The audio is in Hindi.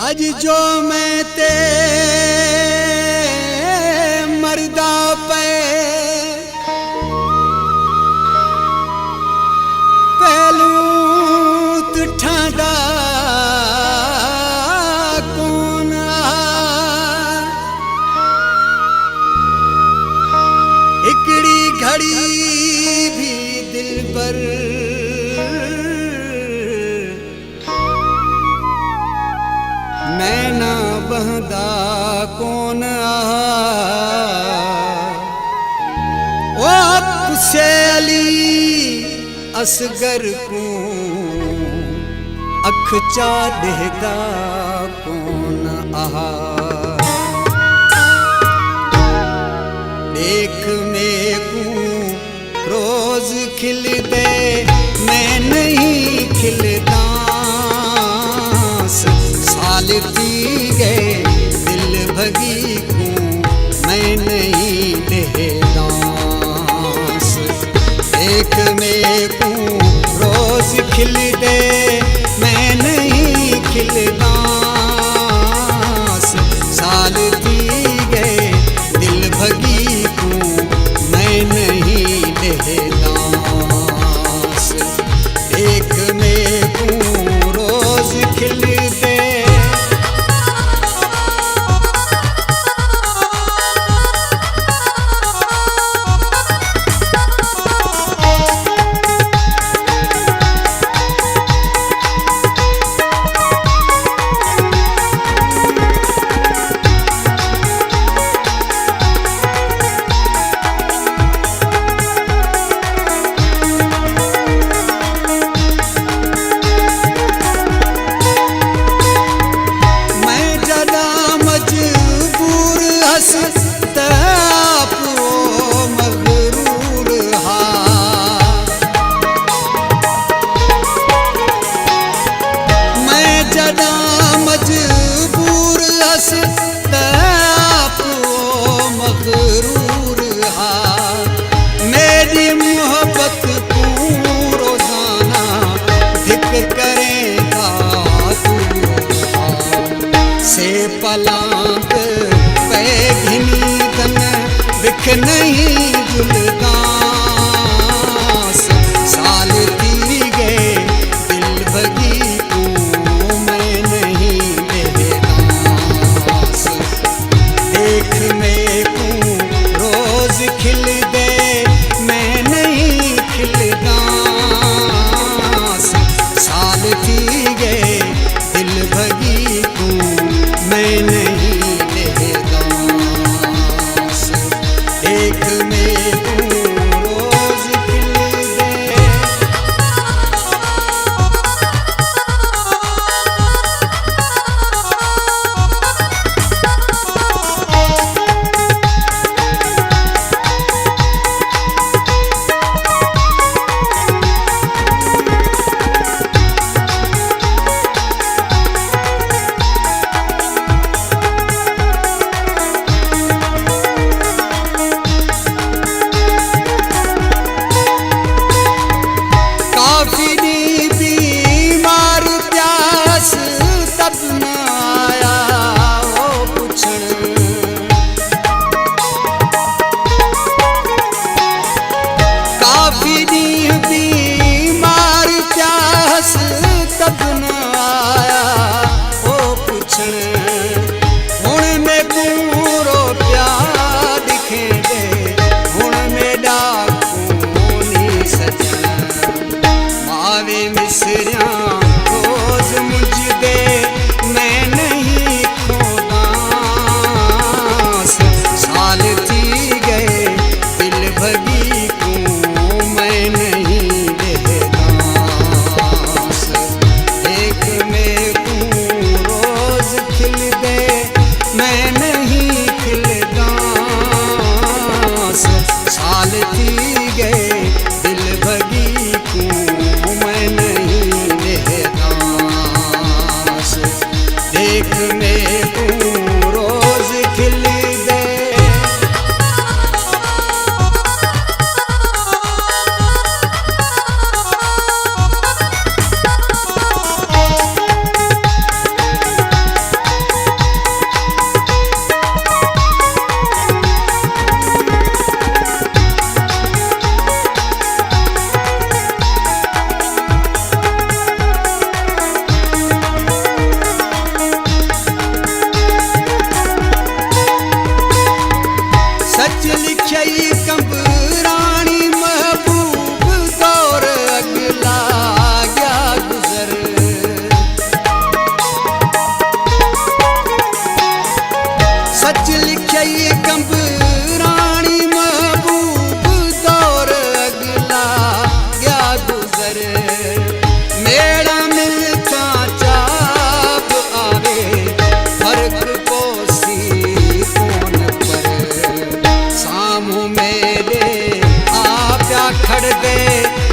अज जो मैं ते मरदा पे पहलू तुठादा कौन इकड़ी घड़ी भी दिल पर नैना बहदा कौन ओ तुसे अली असगर को अख चा देदा कौन देख में को रोज खिल दे मैं नहीं खिलदा साल पी गए दिल भगी को मैं नहीं देदा देख में को रोज खिल दे मैं नहीं खिलदा साल पी गए दिल भगी को मैं नहीं देदा देख में को रोज खिल दे राम मेरे आप्या खड़ गए